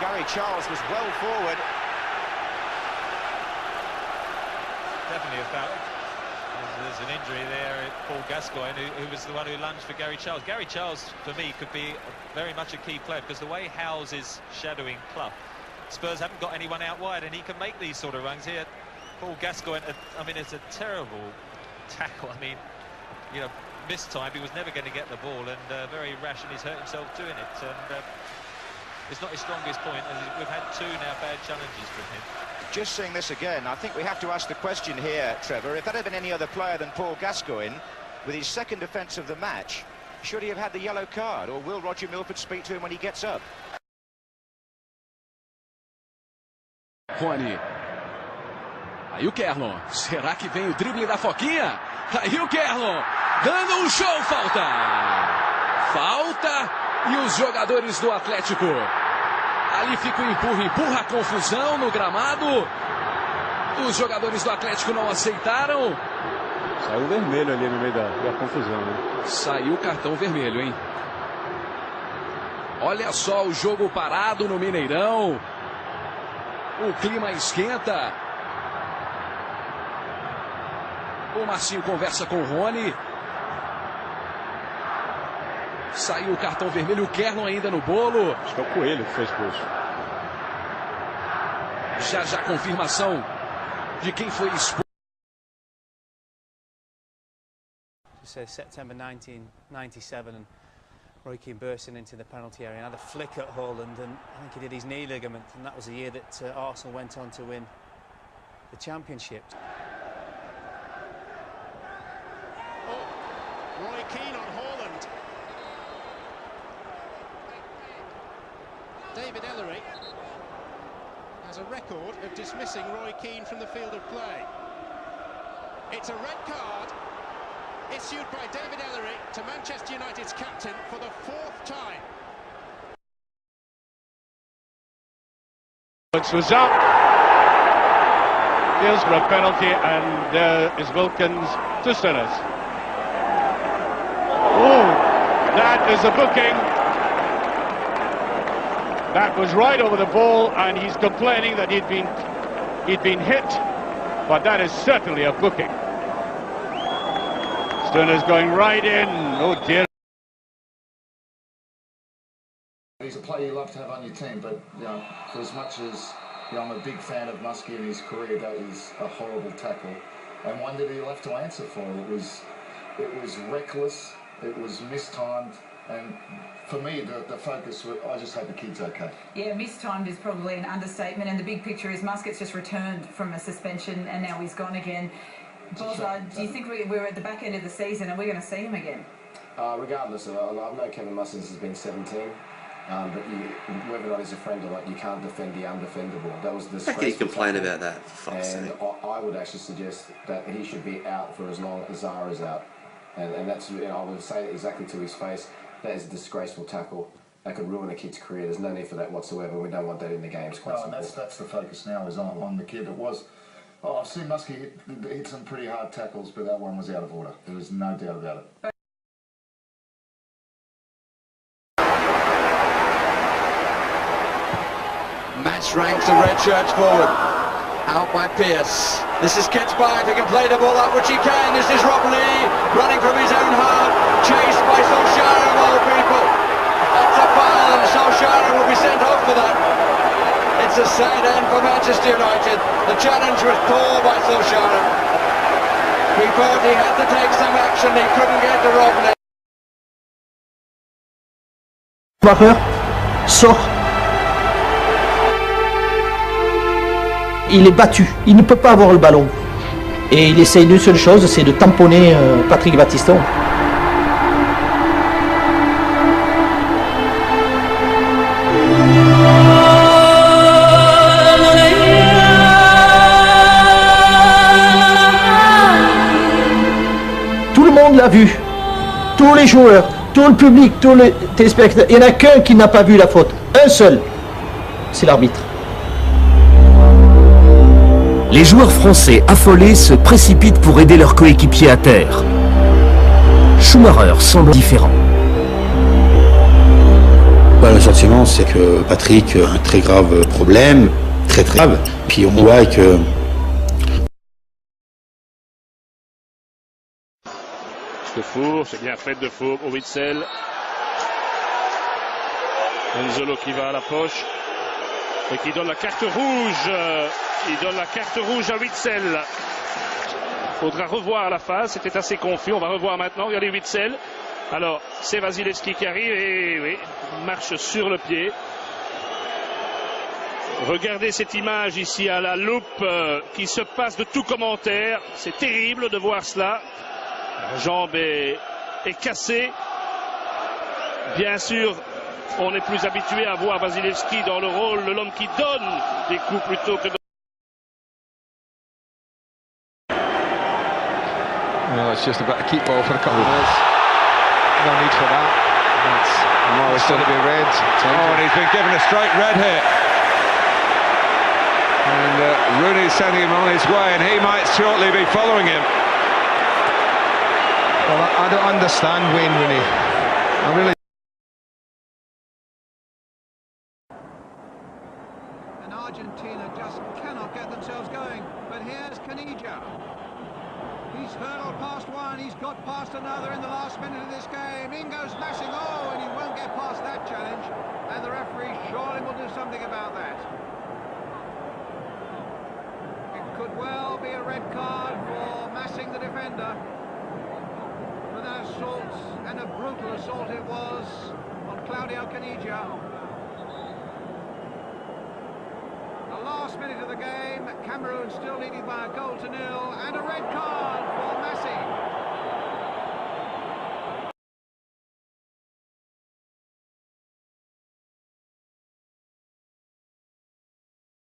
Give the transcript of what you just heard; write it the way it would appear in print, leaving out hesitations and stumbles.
Gary Charles was well forward. Definitely a foul. There's an injury there, Paul Gascoigne, who was the one who lunged for Gary Charles. Gary Charles, for me, could be very much a key player, because the way Howes is shadowing Clough, Spurs haven't got anyone out wide, and he can make these sort of runs here. Paul Gascoigne, I mean, it's a terrible tackle. I mean, you know, mistimed, he was never going to get the ball, and very rash, and he's hurt himself doing it. And it's not his strongest point, and we've had two now bad challenges from him. Just seeing this again, I think we have to ask the question here, Trevor, if that had been any other player than Paul Gascoigne, with his second offence of the match, should he have had the yellow card, or will Roger Milford speak to him when he gets up? Rony. Aí o Kerlon. Será que vem o drible da Foquinha? Aí o Kerlon. Dando um show, falta! Falta! E os jogadores do Atlético. Ali fica o empurra a confusão no gramado. Os jogadores do Atlético não aceitaram. Saiu vermelho ali no meio da confusão, né? Saiu o cartão vermelho, hein? Olha só o jogo parado no Mineirão. O clima esquenta. O Marcinho conversa com o Rony. Saiu o cartão vermelho, o Kerlon ainda no bolo. Acho que é o Coelho que foi expulso. Já confirmação de quem foi expulso. September 1997, and Roy Keane bursting into the penalty area and had a flick at Haaland, and I think he did his knee ligament, and that was the year that Arsenal went on to win the championship. Roy Keane on Haaland. David Ellery has a record of dismissing Roy Keane from the field of play. It's a red card issued by David Ellery to Manchester United's captain for the fourth time. Was up. Here's for a penalty, and there is Wilkins to Sinners. Oh, that is a booking. That was right over the ball, and he's complaining that he'd been hit, but that is certainly a booking. Sturner's going right in. Oh dear. He's a player you love to have on your team, but you know, for as much as I'm a big fan of Muskie in his career, that is a horrible tackle, and one that he left to answer for. It was reckless. It was mistimed, and for me, the focus was, I just hope the kid's okay. Yeah, mistimed is probably an understatement, and the big picture is Muscat's just returned from a suspension, and now he's gone again. Bozza, do you think we're at the back end of the season and we're going to see him again? Regardless, I know Kevin Muscats has been 17, but whether or not he's a friend or not, you can't defend the undefendable. That was the. How can you complain about that? And I would actually suggest that he should be out for as long as Zara's out, and that's, you know, I would say exactly to his face. That is a disgraceful tackle. That could ruin a kid's career. There's no need for that whatsoever. We don't want that in the games. Quite simple. That's the focus now, is on the kid. It was. Oh, I've seen Muskie hit some pretty hard tackles, but that one was out of order. There was no doubt about it. Match ranks the red shirts forward. Out by Pearce. This is Ketsback who can play the ball up, which he can. This is Rob Lee running from his own half, chased by Solskjaer of all people. That's a foul, and Solskjaer will be sent off for that. It's a sad end for Manchester United. The challenge was poor by Solskjaer. He thought he had to take some action, he couldn't get to Rob Lee. Sort. Il est battu, il ne peut pas avoir le ballon. Et il essaye d'une seule chose, c'est de tamponner Patrick Battiston. Tout le monde l'a vu, tous les joueurs, tout le public, tous les téléspectateurs. Il n'y en a qu'un qui n'a pas vu la faute, un seul, c'est l'arbitre. Les joueurs français affolés se précipitent pour aider leurs coéquipiers à terre. Schumacher semble différent. Le sentiment, c'est que Patrick a un très grave problème, très grave. Puis on voit que... Defour, c'est bien fait Defour au Witsel. Enzolo qui va à la poche et qui donne la carte rouge. Il donne la carte rouge à Witsel. Il faudra revoir la phase, c'était assez confus. On va revoir maintenant, regardez Witsel. Alors, c'est Wasilewski qui arrive et oui, marche sur le pied. Regardez cette image ici à la loupe qui se passe de tout commentaire. C'est terrible de voir cela. La jambe est cassée. Bien sûr, on est plus habitué à voir Wasilewski dans le rôle de l'homme qui donne des coups plutôt que de... Well, it's just about a keep ball for a couple of minutes. No need for that. It's going to be red. Oh, and he's been given a straight red here. And Rooney's sending him on his way, and he might shortly be following him. Well, I don't understand Wayne Rooney. I really. And Argentina just cannot get themselves going. But here's Caniggia. He's hurdled past one, he's got past another in the last minute of this game. Ingo's smashing, oh, and he won't get past that challenge. And the referee surely will do something about that. It could well be a red card for massing the defender. For that assault, and a brutal assault it was on Claudio Caniggia. The last minute of the game, Cameroon still leading by a goal to nil, and a red card.